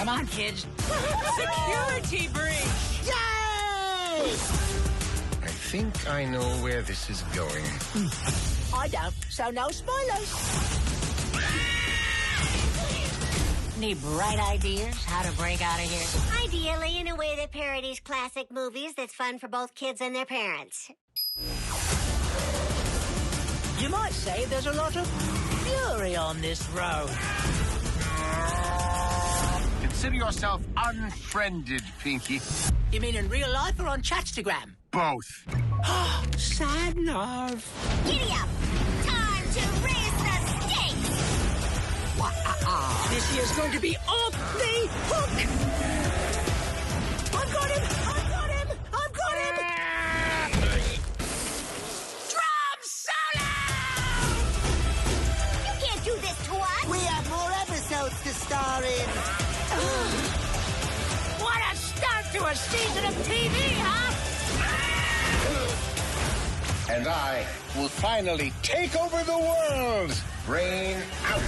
Come on, kids. Security breach! Yay! I think I know where this is going. I don't, so no spoilers. Any bright ideas how to break out of here? Ideally, in a way that parodies classic movies that's fun for both kids and their parents. You might say there's a lot of fury on this road. Consider yourself unfriended, Pinky. You mean in real life or on Chatstagram? Both. Sad nerve. Giddy up! Time to raise the stakes! This year's going to be off the hook! I've got him! I've got him! I've got him! Drum solo! You can't do this to us! We have more episodes to star in. What a start to a season of TV, huh? And I will finally take over the world. Brain out.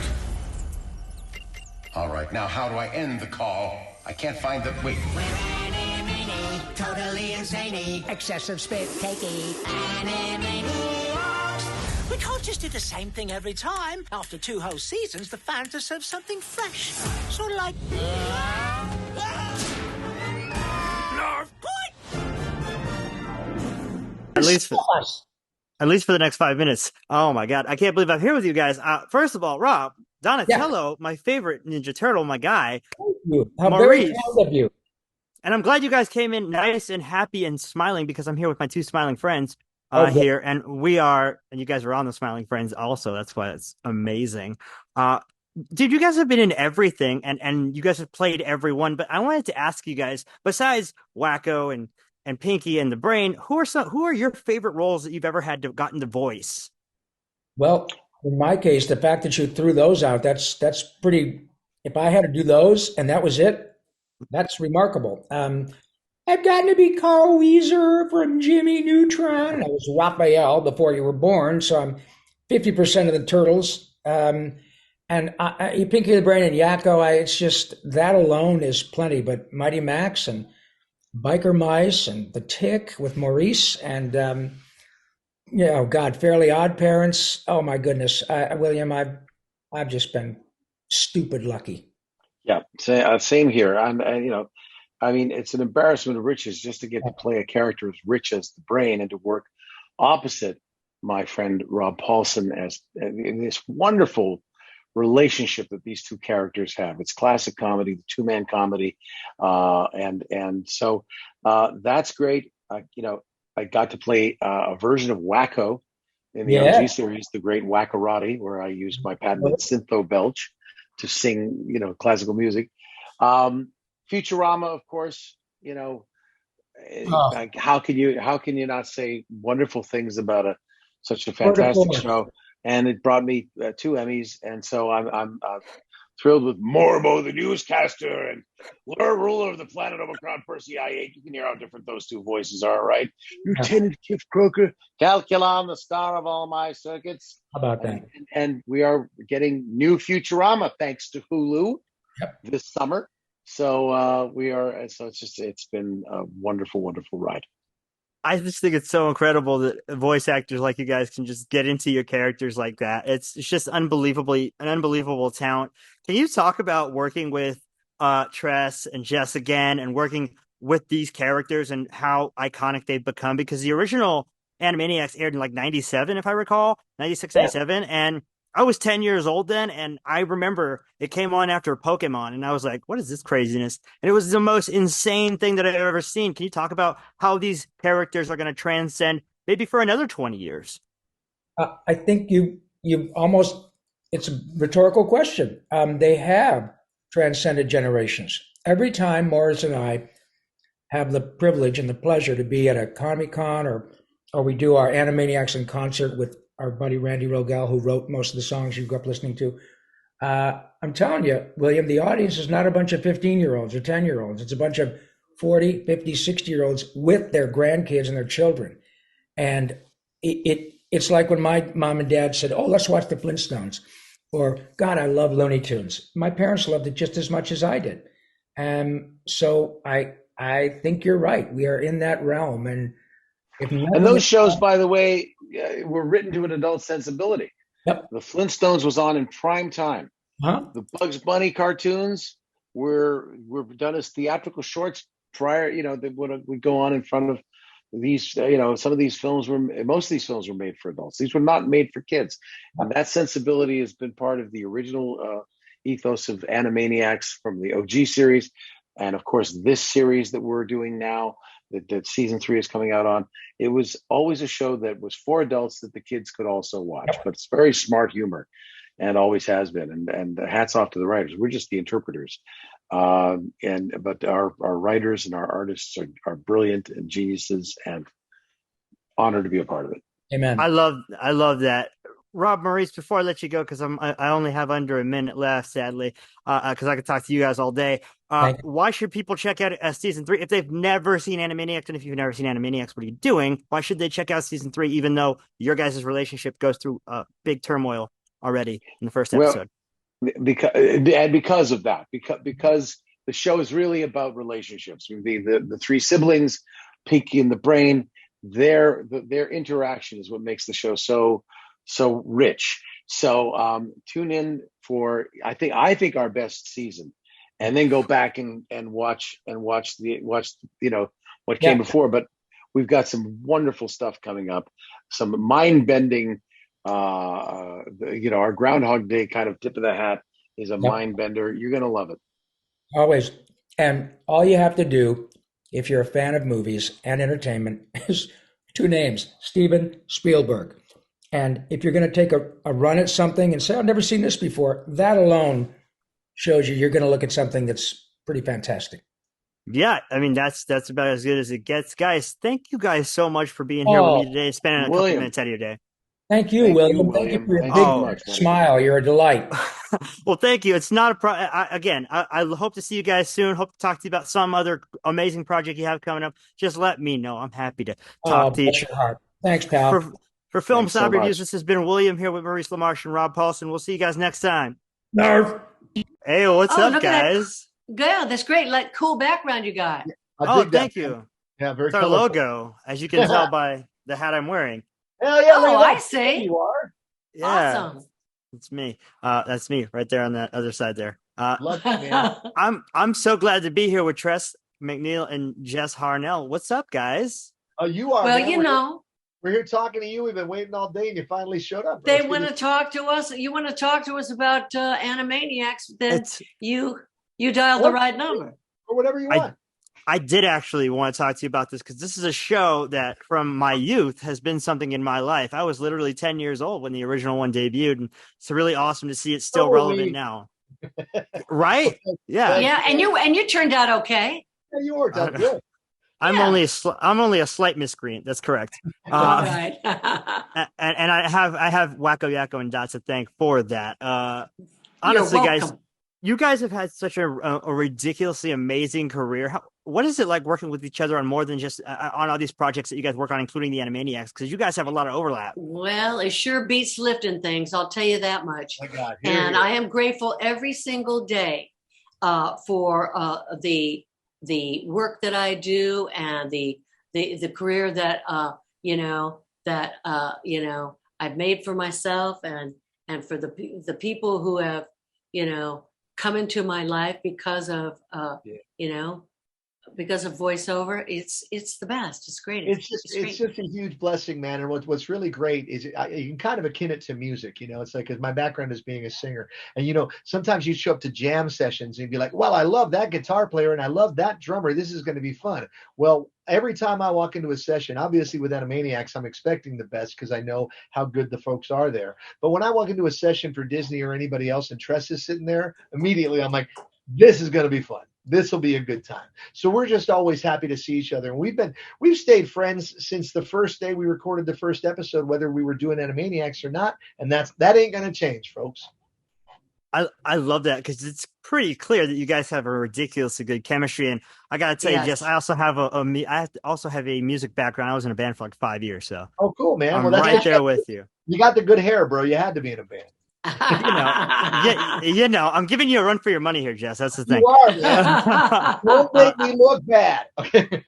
All right, now how do I end the call? I can't find the... Wait. We're Animani, totally insane. Excessive spit cakey. Animaniacs. We can't just do the same thing every time. After 2 whole seasons, the fans deserve something fresh. Sort of like... North Point! At least for the next 5 minutes. Oh my God. I can't believe I'm here with you guys. First of all, Rob, Donatello, my favorite Ninja Turtle, my guy. Thank you. How very proud of you. And I'm glad you guys came in nice and happy and smiling because I'm here with my 2 smiling friends here. And we are, and you guys are on the Smiling Friends also. That's why it's amazing. Dude, you guys have been in everything and you guys have played everyone. But I wanted to ask you guys, besides Wacko and Pinky and the Brain, who are your favorite roles that you've ever had to gotten to voice? Well, in my case, the fact that you threw those out, that's pretty. If I had to do those and that was it, that's remarkable. I've gotten to be Carl Weezer from Jimmy Neutron. I was Raphael before you were born, so I'm 50% of the Turtles. And Pinky the Brain and Yakko, it's just that alone is plenty. But Mighty Max and Biker Mice and The Tick with Maurice and oh God, Fairly Odd Parents. Oh my goodness, William, I've just been stupid lucky. Yeah, same here. I mean, it's an embarrassment of riches just to get to play a character as rich as the Brain and to work opposite my friend Rob Paulsen as in this wonderful relationship that these 2 characters have. It's classic comedy, the 2-man comedy, and so that's great. I got to play a version of Wacko in the OG series, The Great Wackarati, where I used my patented syntho belch to sing, classical music. Futurama, of course, how can you not say wonderful things about such a fantastic show? And it brought me 2 Emmys, and so I'm thrilled with Morbo the newscaster and Lord Ruler of the planet Omicron Percy I-8. You can hear how different those 2 voices are, right? Lieutenant Kif Croker, Calculon, the star of all my circuits. How about that? And we are getting new Futurama thanks to Hulu this summer. So it's been a wonderful, wonderful ride. I just think it's so incredible that voice actors like you guys can just get into your characters like that. It's just an unbelievable talent. Can you talk about working with Tress and Jess again and working with these characters and how iconic they've become? Because the original Animaniacs aired in like 97, if I recall, 96, 97. And I was 10 years old then, and I remember it came on after Pokemon, and I was like, what is this craziness? And it was the most insane thing that I've ever seen. Can you talk about how these characters are going to transcend maybe for another 20 years? I think you almost, it's a rhetorical question. They have transcended generations. Every time Morris and I have the privilege and the pleasure to be at a Comic-Con or we do our Animaniacs in concert with our buddy Randy Rogel, who wrote most of the songs you grew up listening to. I'm telling you, William, the audience is not a bunch of 15-year-olds or 10-year-olds. It's a bunch of 40, 50, 60-year-olds with their grandkids and their children. And it's like when my mom and dad said, oh, let's watch the Flintstones. Or, God, I love Looney Tunes. My parents loved it just as much as I did. So I think you're right. We are in that realm, and if And nothing those else- shows, by the way, were written to an adult sensibility. Yep. The Flintstones was on in prime time. Huh? The Bugs Bunny cartoons were done as theatrical shorts prior. That would go on in front of these. Some of these films most of these films were made for adults. These were not made for kids, and that sensibility has been part of the original ethos of Animaniacs from the OG series, and of course this series that we're doing now, that season 3 is coming out on. It was always a show that was for adults that the kids could also watch, but it's very smart humor, and always has been. And hats off to the writers. We're just the interpreters, but our writers and our artists are brilliant and geniuses, and honored to be a part of it. Amen. I love that. Rob, Maurice, before I let you go, because I only have under a minute left, sadly, because I could talk to you guys all day. Why should people check out season 3 if they've never seen Animaniacs? And if you've never seen Animaniacs, what are you doing? Why should they check out season 3, even though your guys' relationship goes through big turmoil already in the first episode? Because of that, because the show is really about relationships. The 3 siblings, Pinky and the Brain, their interaction is what makes the show so rich. So tune in for I think our best season, and then go back and watch what came before. But we've got some wonderful stuff coming up, some mind bending. Our Groundhog Day kind of tip of the hat is a mind bender. You're gonna love it. Always. And all you have to do, if you're a fan of movies and entertainment, is 2 names: Steven Spielberg. And if you're going to take a run at something and say, I've never seen this before, that alone shows you're going to look at something that's pretty fantastic. Yeah, I mean, that's about as good as it gets. Guys, thank you guys so much for being here with me today, spending a couple minutes out of your day. Thank you, William. Thank you for your big smile. You're a delight. Well, thank you. It's not a problem. Again, I hope to see you guys soon. Hope to talk to you about some other amazing project you have coming up. Just let me know. I'm happy to talk to you. Bless your heart. Thanks, pal. For Film Snob Reviews, this has been William here with Maurice LaMarche and Rob Paulson. We'll see you guys next time. Nerf. Hey, what's up, guys? Yeah, that's great. Like, cool background you got. Thank you. Yeah, very It's our logo, as you can tell by the hat I'm wearing. Hell yeah! Oh, I see. You are. Yeah, awesome. It's me. That's me right there on that other side there. Love you, man. I'm so glad to be here with Tress MacNeille and Jess Harnell. What's up, guys? Oh, you are. Well, man. We're here talking to you. We've been waiting all day, and you finally showed up. They want to talk to us. You want to talk to us about Animaniacs? Then you dialed the right number. Or whatever you want. I did actually want to talk to you about this because this is a show that from my youth has been something in my life. I was literally 10 years old when the original one debuted, and it's really awesome to see it still relevant now. Right? Yeah. Yeah, and you turned out okay. Yeah, you worked out good. I'm only a slight miscreant. That's correct. Right. and I have Wacko Yakko and Dot to thank for that. Honestly, guys, you guys have had such a ridiculously amazing career. What is it like working with each other on more than just on all these projects that you guys work on, including the Animaniacs? Because you guys have a lot of overlap. Well, it sure beats lifting things. I'll tell you that much. Oh my God, I am grateful every single day for the work that I do and the career that I've made for myself and for the people who have come into my life because of because of voiceover. It's the best. It's great. It's just a huge blessing, man. And what's really great is you can kind of akin it to music. It's like, 'cause my background is being a singer, and sometimes you show up to jam sessions and you'd be like, well, I love that guitar player and I love that drummer. This is going to be fun. Well, every time I walk into a session, obviously with Animaniacs, I'm expecting the best because I know how good the folks are there. But when I walk into a session for Disney or anybody else and Tress is sitting there, immediately I'm like, this is going to be fun. This will be a good time. So we're just always happy to see each other. And we've stayed friends since the first day we recorded the first episode, whether we were doing Animaniacs or not. And that ain't going to change, folks. I love that because it's pretty clear that you guys have a ridiculously good chemistry. And I got to tell you, Jess, I also have a music background. I was in a band for like 5 years. So cool, man. I'm right there with you. You got the good hair, bro. You had to be in a band. I'm giving you a run for your money here, Jess. That's the thing. You are, man. Don't make me look bad. Okay.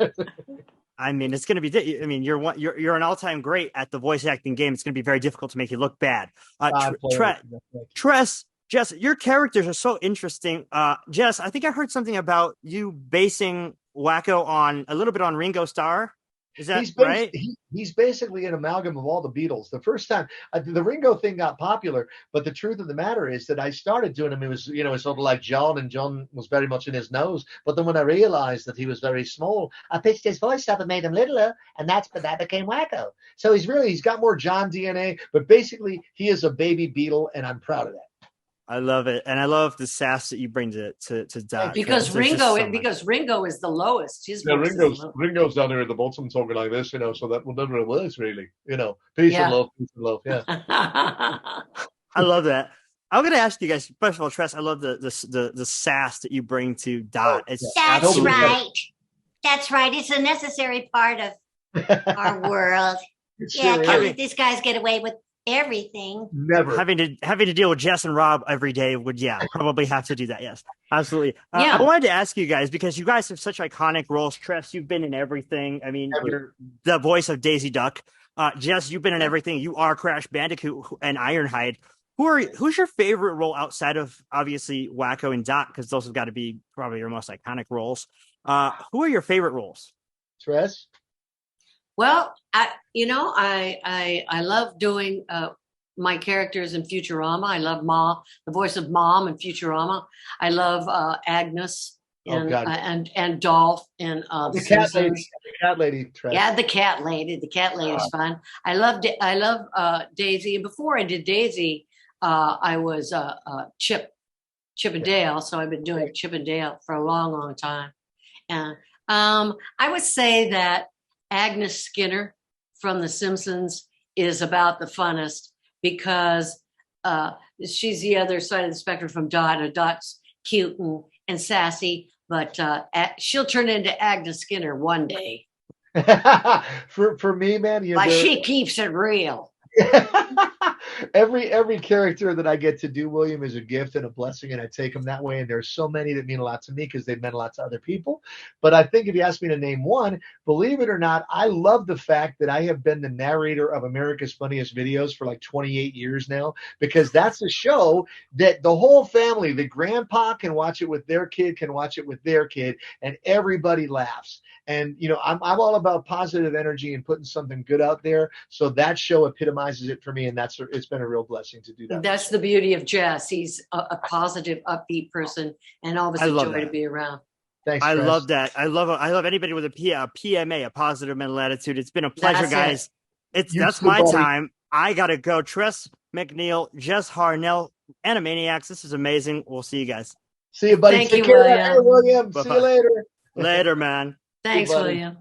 I mean, it's going to be. I mean, you're an all-time great at the voice acting game. It's going to be very difficult to make you look bad. Tress, Jess, your characters are so interesting. Jess, I think I heard something about you basing Wacko on a little bit on Ringo Starr. Is that right? He's basically an amalgam of all the Beatles. The first time the Ringo thing got popular, but the truth of the matter is that I started doing him. It was, it's sort of like John, and John was very much in his nose. But then when I realized that he was very small, I pitched his voice up and made him littler, and that became Wacko. So he's got more John DNA, but basically he is a baby Beatle, and I'm proud of that. I love it, and I love the sass that you bring to Doc. Because Ringo is the lowest. Ringo's down there at the bottom talking like this, so that will never works really. Peace and love, yeah. I love that. I'm going to ask you guys. First of all, Tress, I love the sass that you bring to Dot. That's right. That's right. It's a necessary part of our world. Can't let these guys get away with everything. Never having to deal with Jess and Rob every day would probably have to do that. Yes, absolutely. I wanted to ask you guys, because you guys have such iconic roles. Tress, you've been in everything. I mean, you're the voice of Daisy Duck. Jess, you've been in everything. You are Crash Bandicoot and Ironhide. Who's your favorite role outside of obviously Wacko and Dot, because those have got to be probably your most iconic roles. Who are your favorite roles? Tress? Well, I love doing my characters in Futurama. I love the voice of Mom in Futurama. I love Agnes and Dolph in The cat lady. The cat lady. Tress. Yeah, the cat lady. The cat lady is fun. I love Daisy. And before I did Daisy, I was Chip and Dale. So I've been doing Chip and Dale for a long, long time. And I would say that Agnes Skinner from The Simpsons is about the funnest, because she's the other side of the spectrum from Dot. Dot's cute and sassy, but she'll turn into Agnes Skinner one day. For me, man, she keeps it real. Every character that I get to do, William, is a gift and a blessing, and I take them that way. And there's so many that mean a lot to me because they've meant a lot to other people. But I think if you ask me to name one, believe it or not, I love the fact that I have been the narrator of America's Funniest Videos for like 28 years now, because that's a show that the whole family, the grandpa can watch it with their kid, can watch it with their kid, and everybody laughs. And, I'm all about positive energy and putting something good out there. So that show epitomizes it for me. And it's been a real blessing to do that. That's the beauty of Jess. He's a positive, upbeat person, and always a joy to be around. Thanks, I love that. I love anybody with a PMA, a positive mental attitude. It's been a pleasure, guys. That's my time. I got to go. Tress MacNeille, Jess Harnell, Animaniacs. This is amazing. We'll see you guys. See you, buddy. Thank Take you, care, William. Bye-bye. See you later. Later, man. Thanks, William.